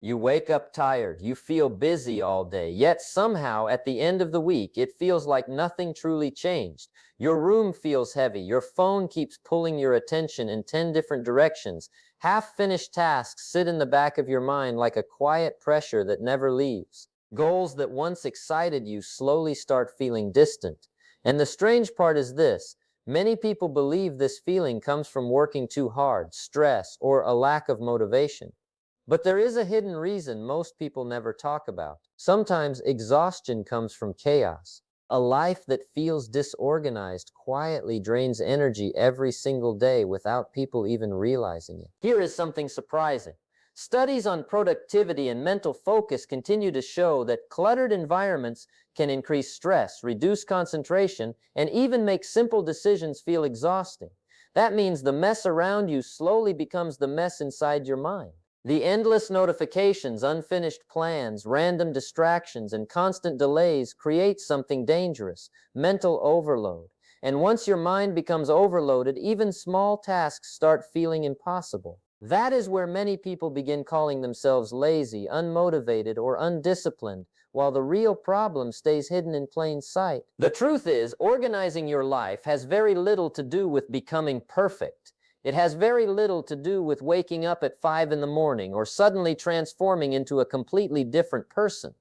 You wake up tired, you feel busy all day, yet somehow at the end of the week, it feels like nothing truly changed. Your room feels heavy, your phone keeps pulling your attention in 10 different directions. Half-finished tasks sit in the back of your mind like a quiet pressure that never leaves. Goals that once excited you slowly start feeling distant. And the strange part is this: many people believe this feeling comes from working too hard, stress, or a lack of motivation. But there is a hidden reason most people never talk about. Sometimes exhaustion comes from chaos. A life that feels disorganized quietly drains energy every single day without people even realizing it. Here is something surprising. Studies on productivity and mental focus continue to show that cluttered environments can increase stress, reduce concentration, and even make simple decisions feel exhausting. That means the mess around you slowly becomes the mess inside your mind. The endless notifications, unfinished plans, random distractions, and constant delays create something dangerous: mental overload. And once your mind becomes overloaded, even small tasks start feeling impossible. That is where many people begin calling themselves lazy, unmotivated, or undisciplined, while the real problem stays hidden in plain sight. The truth is, organizing your life has very little to do with becoming perfect. It has very little to do with waking up at 5 in the morning or suddenly transforming into a completely different person.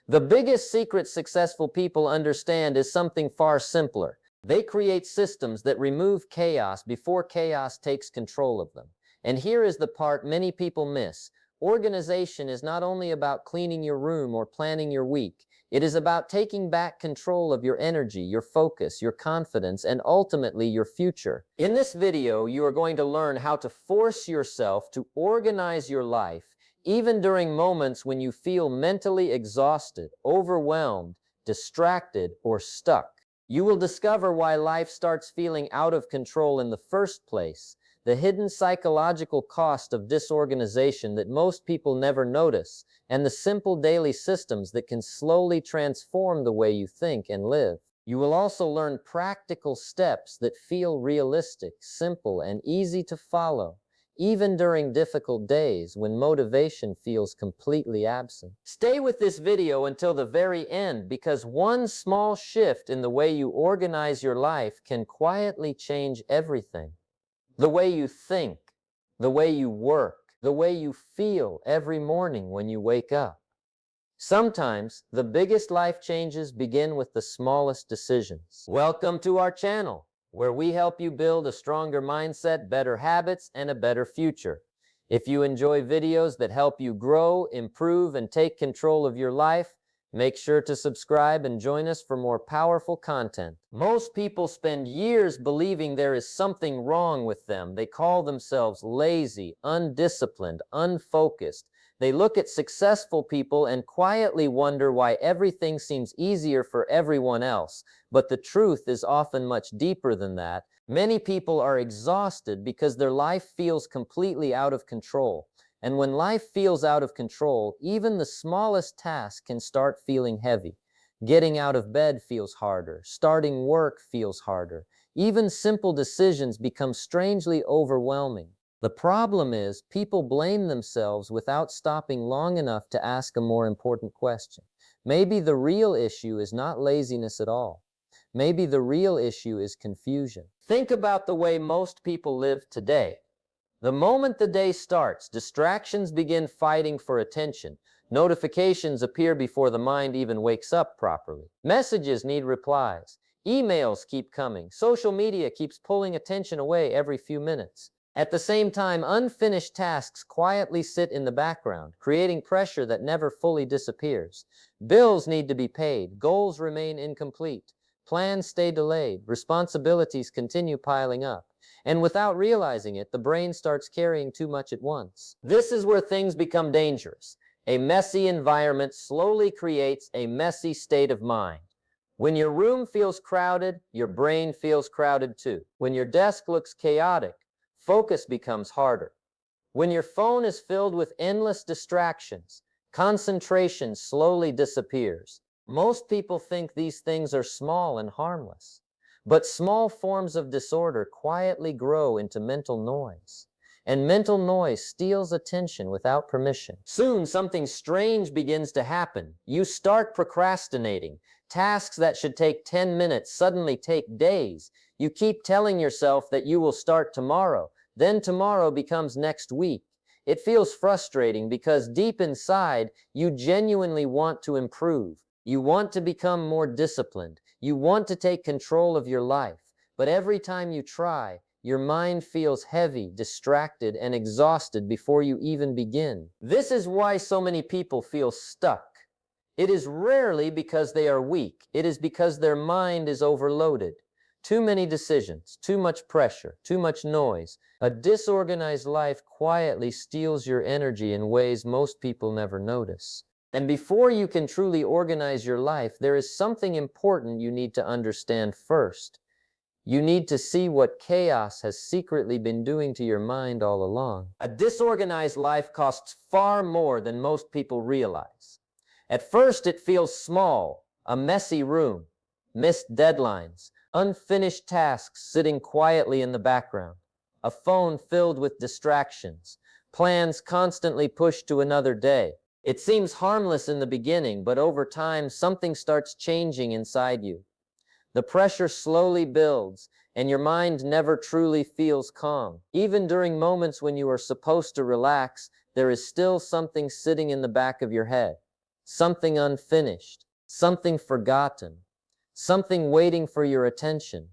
The biggest secret successful people understand is something far simpler. They create systems that remove chaos before chaos takes control of them. And here is the part many people miss. Organization is not only about cleaning your room or planning your week. It is about taking back control of your energy, your focus, your confidence, and ultimately your future. In this video, you are going to learn how to force yourself to organize your life, even during moments when you feel mentally exhausted, overwhelmed, distracted, or stuck. You will discover why life starts feeling out of control in the first place, the hidden psychological cost of disorganization that most people never notice, and the simple daily systems that can slowly transform the way you think and live. You will also learn practical steps that feel realistic, simple, and easy to follow, even during difficult days when motivation feels completely absent. Stay with this video until the very end, because one small shift in the way you organize your life can quietly change everything. The way you think, the way you work, the way you feel every morning when you wake up. Sometimes, the biggest life changes begin with the smallest decisions. Welcome to our channel, where we help you build a stronger mindset, better habits, and a better future. If you enjoy videos that help you grow, improve, and take control of your life, make sure to subscribe and join us for more powerful content. Most people spend years believing there is something wrong with them. They call themselves lazy, undisciplined, unfocused. They look at successful people and quietly wonder why everything seems easier for everyone else. But the truth is often much deeper than that. Many people are exhausted because their life feels completely out of control. And when life feels out of control, even the smallest task can start feeling heavy. Getting out of bed feels harder. Starting work feels harder. Even simple decisions become strangely overwhelming. The problem is, people blame themselves without stopping long enough to ask a more important question. Maybe the real issue is not laziness at all. Maybe the real issue is confusion. Think about the way most people live today. The moment the day starts, distractions begin fighting for attention. Notifications appear before the mind even wakes up properly. Messages need replies. Emails keep coming. Social media keeps pulling attention away every few minutes. At the same time, unfinished tasks quietly sit in the background, creating pressure that never fully disappears. Bills need to be paid. Goals remain incomplete. Plans stay delayed. Responsibilities continue piling up. And without realizing it, the brain starts carrying too much at once. This is where things become dangerous. A messy environment slowly creates a messy state of mind. When your room feels crowded, your brain feels crowded too. When your desk looks chaotic, focus becomes harder. When your phone is filled with endless distractions, concentration slowly disappears. Most people think these things are small and harmless. But small forms of disorder quietly grow into mental noise. and mental noise steals attention without permission. Soon, something strange begins to happen. You start procrastinating. Tasks that should take 10 minutes suddenly take days. You keep telling yourself that you will start tomorrow. Then tomorrow becomes next week. It feels frustrating because deep inside, you genuinely want to improve. You want to become more disciplined. You want to take control of your life. But every time you try, your mind feels heavy, distracted, and exhausted before you even begin. This is why so many people feel stuck. It is rarely because they are weak. It is because their mind is overloaded. Too many decisions, too much pressure, too much noise. A disorganized life quietly steals your energy in ways most people never notice. And before you can truly organize your life, there is something important you need to understand first. You need to see what chaos has secretly been doing to your mind all along. A disorganized life costs far more than most people realize. At first, it feels small, a messy room, missed deadlines, unfinished tasks sitting quietly in the background, a phone filled with distractions, plans constantly pushed to another day. It seems harmless in the beginning, but over time, something starts changing inside you. The pressure slowly builds, and your mind never truly feels calm. Even during moments when you are supposed to relax, there is still something sitting in the back of your head. Something unfinished, something forgotten, something waiting for your attention.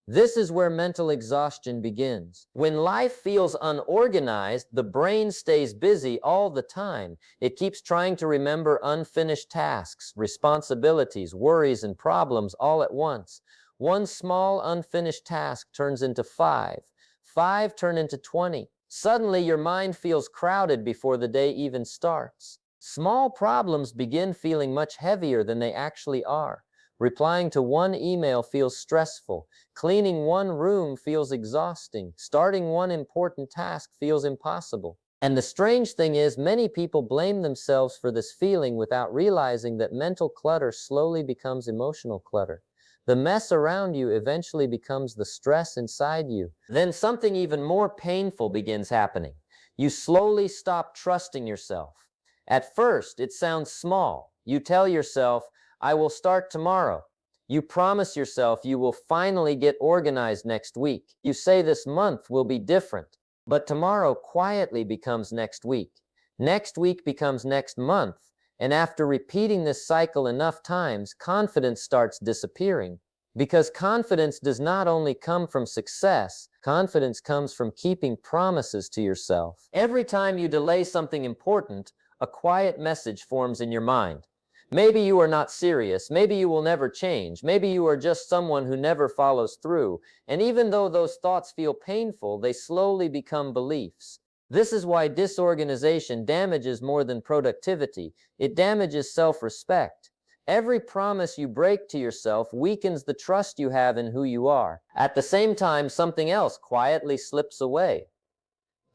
This is where mental exhaustion begins. When life feels unorganized, the brain stays busy all the time. It keeps trying to remember unfinished tasks, responsibilities, worries, and problems all at once. One small unfinished task turns into five. Five turn into 20. Suddenly, your mind feels crowded before the day even starts. Small problems begin feeling much heavier than they actually are. Replying to one email feels stressful. Cleaning one room feels exhausting. Starting one important task feels impossible. And the strange thing is, many people blame themselves for this feeling without realizing that mental clutter slowly becomes emotional clutter. The mess around you eventually becomes the stress inside you. Then something even more painful begins happening. You slowly stop trusting yourself. At first, it sounds small. You tell yourself, I will start tomorrow. You promise yourself you will finally get organized next week. You say this month will be different. But tomorrow quietly becomes next week. Next week becomes next month. And after repeating this cycle enough times, confidence starts disappearing. Because confidence does not only come from success, confidence comes from keeping promises to yourself. Every time you delay something important, a quiet message forms in your mind. Maybe you are not serious. Maybe you will never change. Maybe you are just someone who never follows through. And even though those thoughts feel painful, they slowly become beliefs. This is why disorganization damages more than productivity. It damages self-respect. Every promise you break to yourself weakens the trust you have in who you are. At the same time, something else quietly slips away.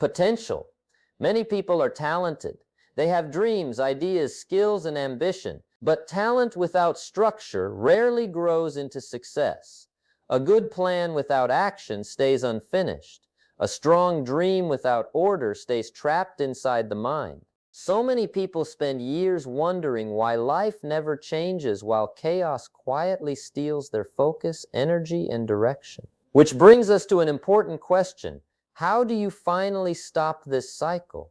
Potential. Many people are talented. They have dreams, ideas, skills, and ambition. But talent without structure rarely grows into success. A good plan without action stays unfinished. A strong dream without order stays trapped inside the mind. So many people spend years wondering why life never changes while chaos quietly steals their focus, energy, and direction. Which brings us to an important question. How do you finally stop this cycle?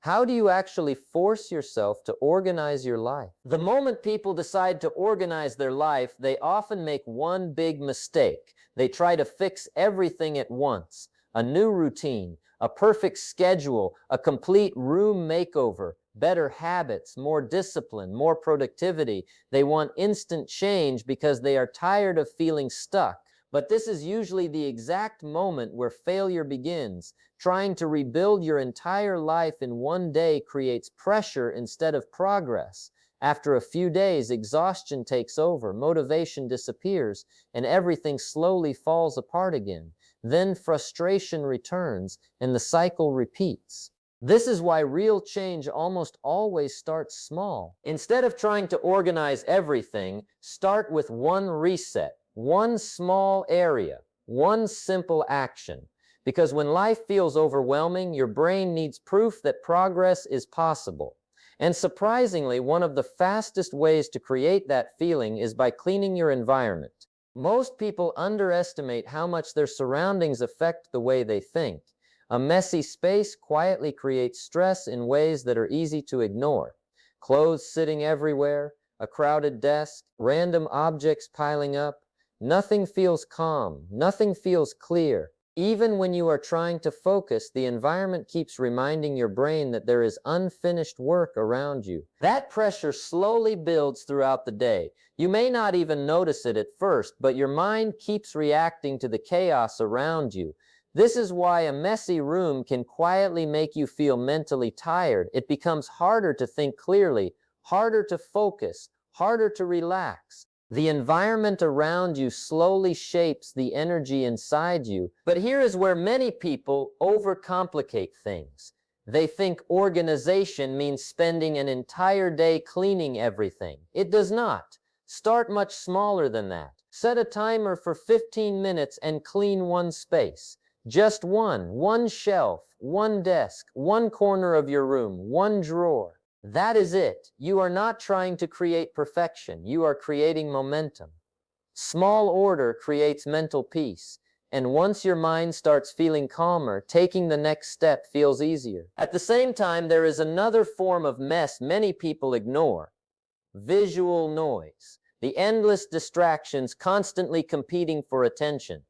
How do you actually force yourself to organize your life? The moment people decide to organize their life, they often make one big mistake. They try to fix everything at once. A new routine, a perfect schedule, a complete room makeover, better habits, more discipline, more productivity. They want instant change because they are tired of feeling stuck. But this is usually the exact moment where failure begins. Trying to rebuild your entire life in one day creates pressure instead of progress. After a few days, exhaustion takes over, motivation disappears, and everything slowly falls apart again. Then frustration returns, and the cycle repeats. This is why real change almost always starts small. Instead of trying to organize everything, start with one reset. One small area, one simple action. Because when life feels overwhelming, your brain needs proof that progress is possible. And surprisingly, one of the fastest ways to create that feeling is by cleaning your environment. Most people underestimate how much their surroundings affect the way they think. A messy space quietly creates stress in ways that are easy to ignore. Clothes sitting everywhere, a crowded desk, random objects piling up. Nothing feels calm, nothing feels clear. Even when you are trying to focus, the environment keeps reminding your brain that there is unfinished work around you. That pressure slowly builds throughout the day. You may not even notice it at first, but your mind keeps reacting to the chaos around you. This is why a messy room can quietly make you feel mentally tired. It becomes harder to think clearly, harder to focus, harder to relax. The environment around you slowly shapes the energy inside you. But here is where many people overcomplicate things. They think organization means spending an entire day cleaning everything. It does not. Start much smaller than that. Set a timer for 15 minutes and clean one space. Just one shelf, one desk, one corner of your room, one drawer. That is it. You are not trying to create perfection. You are creating momentum. Small order creates mental peace. And once your mind starts feeling calmer, taking the next step feels easier. At the same time, there is another form of mess many people ignore: visual noise. The endless distractions constantly competing for attention.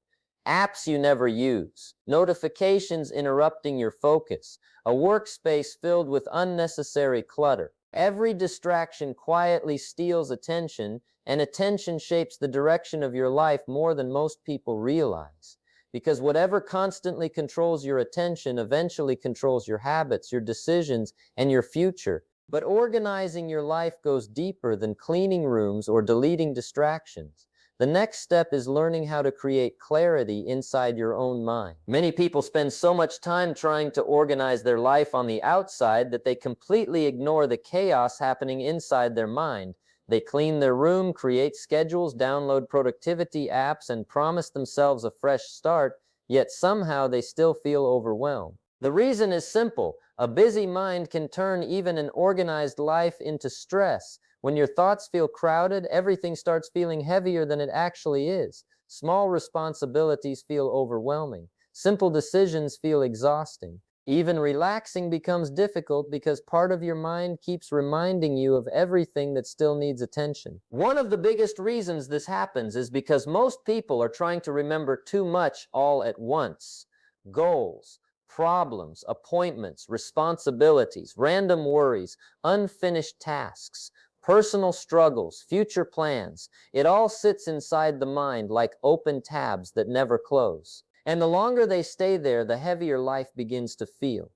Apps you never use, notifications interrupting your focus, a workspace filled with unnecessary clutter. Every distraction quietly steals attention, and attention shapes the direction of your life more than most people realize. Because whatever constantly controls your attention eventually controls your habits, your decisions, and your future. But organizing your life goes deeper than cleaning rooms or deleting distractions. The next step is learning how to create clarity inside your own mind. Many people spend so much time trying to organize their life on the outside that they completely ignore the chaos happening inside their mind. They clean their room, create schedules, download productivity apps, and promise themselves a fresh start, yet somehow they still feel overwhelmed. The reason is simple. A busy mind can turn even an organized life into stress. When your thoughts feel crowded, everything starts feeling heavier than it actually is. Small responsibilities feel overwhelming. Simple decisions feel exhausting. Even relaxing becomes difficult because part of your mind keeps reminding you of everything that still needs attention. One of the biggest reasons this happens is because most people are trying to remember too much all at once. Goals, problems, appointments, responsibilities, random worries, unfinished tasks, personal struggles, future plans. It all sits inside the mind like open tabs that never close. And the longer they stay there, the heavier life begins to feel.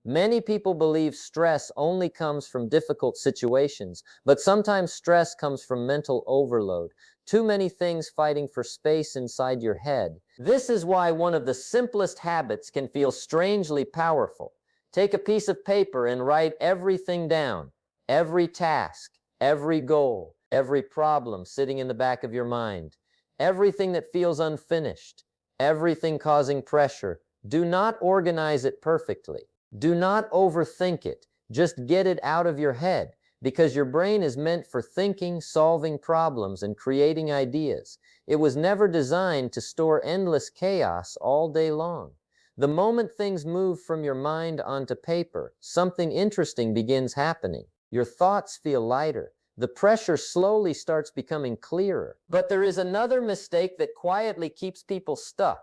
Many people believe stress only comes from difficult situations, but sometimes stress comes from mental overload. Too many things fighting for space inside your head. This is why one of the simplest habits can feel strangely powerful. Take a piece of paper and write everything down. Every task, every goal, every problem sitting in the back of your mind. Everything that feels unfinished. Everything causing pressure. Do not organize it perfectly. Do not overthink it. Just get it out of your head, because your brain is meant for thinking, solving problems, and creating ideas. It was never designed to store endless chaos all day long. The moment things move from your mind onto paper, something interesting begins happening. Your thoughts feel lighter. The pressure slowly starts becoming clearer. But there is another mistake that quietly keeps people stuck: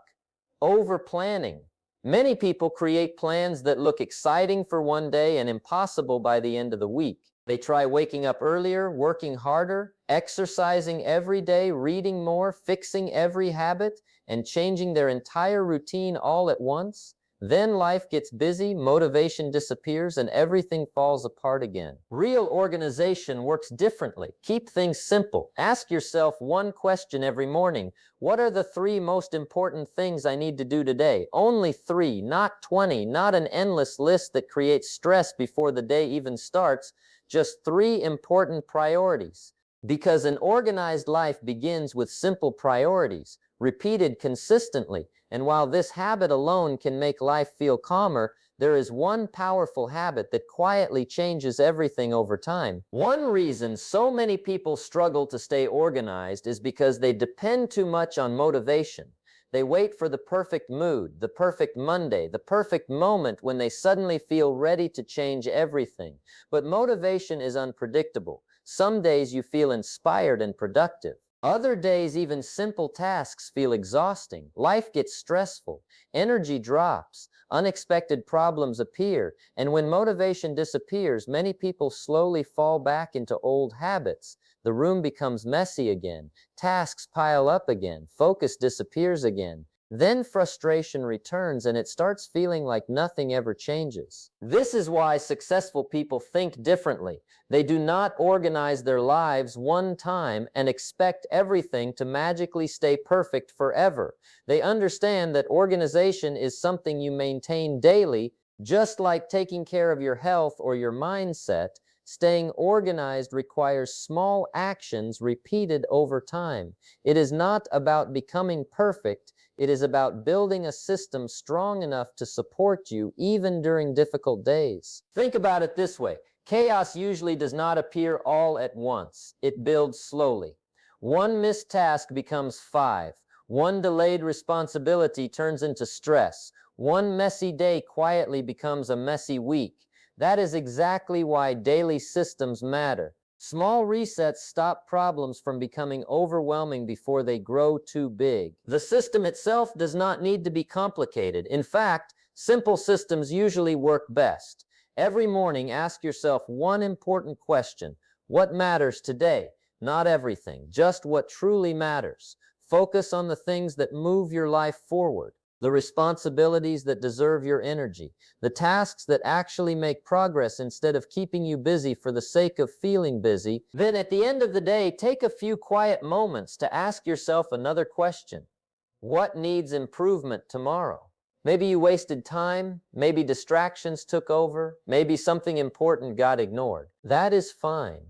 over-planning. Many people create plans that look exciting for one day and impossible by the end of the week. They try waking up earlier, working harder, exercising every day, reading more, fixing every habit, and changing their entire routine all at once. Then life gets busy, motivation disappears, and everything falls apart again. Real organization works differently. Keep things simple. Ask yourself one question every morning: what are the 3 most important things I need to do today? Only 3, not 20, not an endless list that creates stress before the day even starts. Just 3 important priorities. Because an organized life begins with simple priorities. repeated consistently. And while this habit alone can make life feel calmer, there is one powerful habit that quietly changes everything over time. One reason so many people struggle to stay organized is because they depend too much on motivation. They wait for the perfect mood, the perfect Monday, the perfect moment when they suddenly feel ready to change everything. But motivation is unpredictable. Some days you feel inspired and productive. Other days, even simple tasks feel exhausting. Life gets stressful. Energy drops. Unexpected problems appear. And when motivation disappears, many people slowly fall back into old habits. The room becomes messy again. Tasks pile up again. Focus disappears again. Then frustration returns and it starts feeling like nothing ever changes. This is why successful people think differently. They do not organize their lives one time and expect everything to magically stay perfect forever. They understand that organization is something you maintain daily, just like taking care of your health or your mindset. Staying organized requires small actions repeated over time. It is not about becoming perfect. It is about building a system strong enough to support you even during difficult days. Think about it this way. Chaos usually does not appear all at once. It builds slowly. One missed task becomes 5. One delayed responsibility turns into stress. One messy day quietly becomes a messy week. That is exactly why daily systems matter. Small resets stop problems from becoming overwhelming before they grow too big. The system itself does not need to be complicated. In fact, simple systems usually work best. Every morning, ask yourself one important question. What matters today? Not everything, just what truly matters. Focus on the things that move your life forward, the responsibilities that deserve your energy, the tasks that actually make progress instead of keeping you busy for the sake of feeling busy. Then at the end of the day, take a few quiet moments to ask yourself another question. What needs improvement tomorrow? Maybe you wasted time, maybe distractions took over, maybe something important got ignored. That is fine.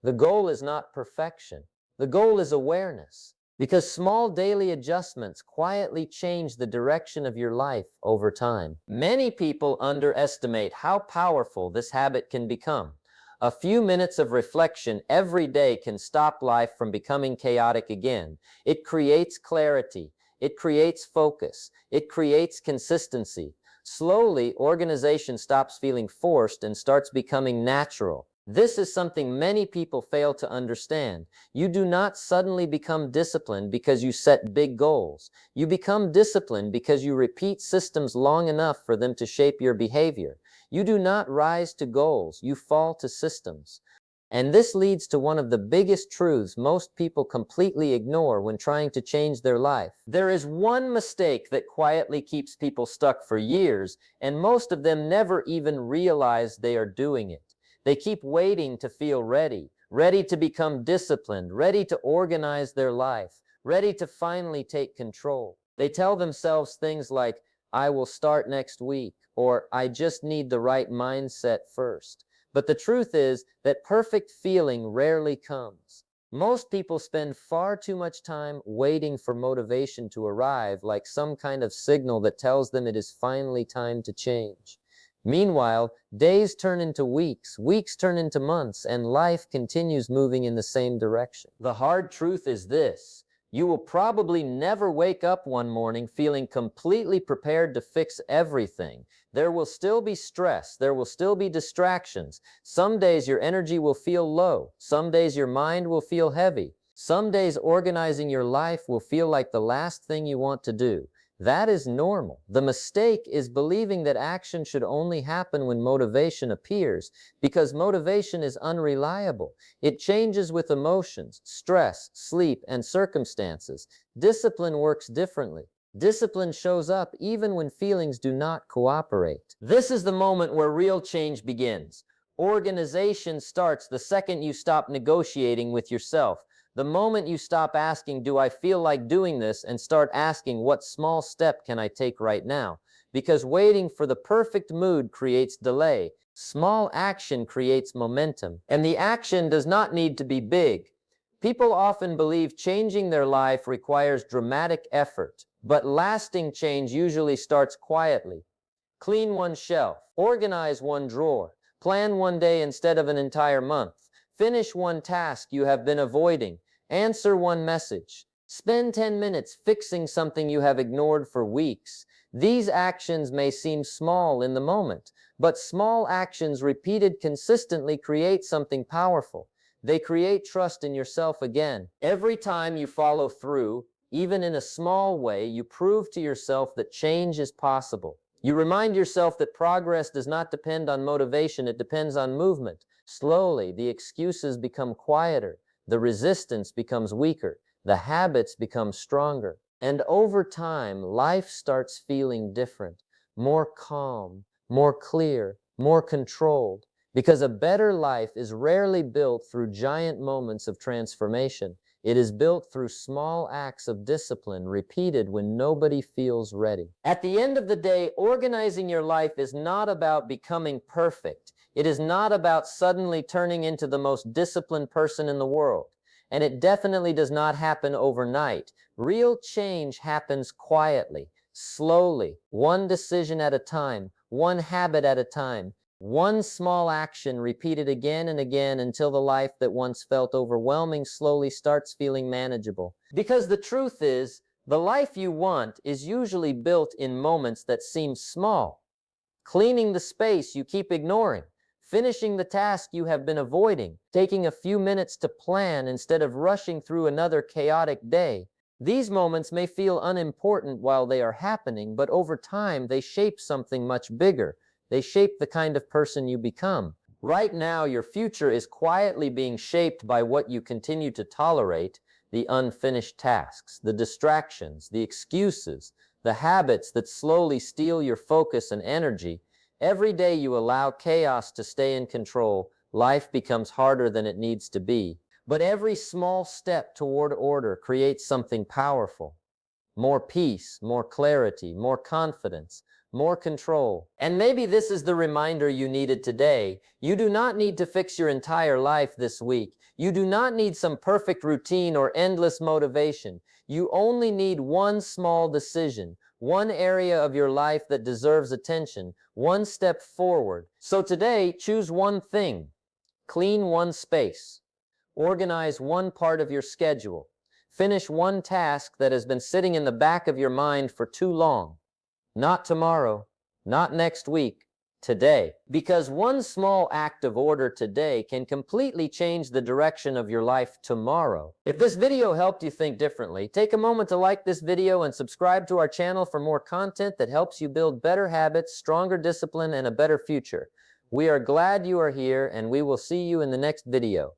The goal is not perfection. The goal is awareness. Because small daily adjustments quietly change the direction of your life over time. Many people underestimate how powerful this habit can become. A few minutes of reflection every day can stop life from becoming chaotic again. It creates clarity. It creates focus. It creates consistency. Slowly, organization stops feeling forced and starts becoming natural. This is something many people fail to understand. You do not suddenly become disciplined because you set big goals. You become disciplined because you repeat systems long enough for them to shape your behavior. You do not rise to goals, you fall to systems. And this leads to one of the biggest truths most people completely ignore when trying to change their life. There is one mistake that quietly keeps people stuck for years, and most of them never even realize they are doing it. They keep waiting to feel ready, ready to become disciplined, ready to organize their life, ready to finally take control. They tell themselves things like, I will start next week, or I just need the right mindset first. But the truth is that perfect feeling rarely comes. Most people spend far too much time waiting for motivation to arrive, like some kind of signal that tells them it is finally time to change. Meanwhile, days turn into weeks, weeks turn into months, and life continues moving in the same direction. The hard truth is this. You will probably never wake up one morning feeling completely prepared to fix everything. There will still be stress. There will still be distractions. Some days your energy will feel low. Some days your mind will feel heavy. Some days organizing your life will feel like the last thing you want to do. That is normal. The mistake is believing that action should only happen when motivation appears, because motivation is unreliable. It changes with emotions, stress, sleep, and circumstances. Discipline works differently. Discipline shows up even when feelings do not cooperate. This is the moment where real change begins. Organization starts the second you stop negotiating with yourself. The moment you stop asking, do I feel like doing this, and start asking, what small step can I take right now? Because waiting for the perfect mood creates delay. Small action creates momentum. And the action does not need to be big. People often believe changing their life requires dramatic effort, but lasting change usually starts quietly. Clean one shelf, organize one drawer, plan one day instead of an entire month, finish one task you have been avoiding, answer one message, spend 10 minutes fixing something you have ignored for weeks. These actions may seem small in the moment, but small actions repeated consistently create something powerful. They create trust in yourself again. Every time you follow through, even in a small way, you prove to yourself that change is possible. You remind yourself that progress does not depend on motivation, it depends on movement. Slowly, the excuses become quieter, the resistance becomes weaker, the habits become stronger. And over time, life starts feeling different, more calm, more clear, more controlled. Because a better life is rarely built through giant moments of transformation. It is built through small acts of discipline repeated when nobody feels ready. At the end of the day, organizing your life is not about becoming perfect. It is not about suddenly turning into the most disciplined person in the world. And it definitely does not happen overnight. Real change happens quietly, slowly, one decision at a time, one habit at a time. One small action repeated again and again until the life that once felt overwhelming slowly starts feeling manageable. Because the truth is, the life you want is usually built in moments that seem small. Cleaning the space you keep ignoring, finishing the task you have been avoiding, taking a few minutes to plan instead of rushing through another chaotic day. These moments may feel unimportant while they are happening, but over time they shape something much bigger. They shape the kind of person you become. Right now, your future is quietly being shaped by what you continue to tolerate, the unfinished tasks, the distractions, the excuses, the habits that slowly steal your focus and energy. Every day you allow chaos to stay in control, life becomes harder than it needs to be. But every small step toward order creates something powerful. More peace, more clarity, more confidence, more control. And maybe this is the reminder you needed today. You do not need to fix your entire life this week. You do not need some perfect routine or endless motivation. You only need one small decision, one area of your life that deserves attention, one step forward. So today, choose one thing. Clean one space. Organize one part of your schedule. Finish one task that has been sitting in the back of your mind for too long. Not tomorrow, not next week, today. Because one small act of order today can completely change the direction of your life tomorrow. If this video helped you think differently, take a moment to like this video and subscribe to our channel for more content that helps you build better habits, stronger discipline, and a better future. We are glad you are here, and we will see you in the next video.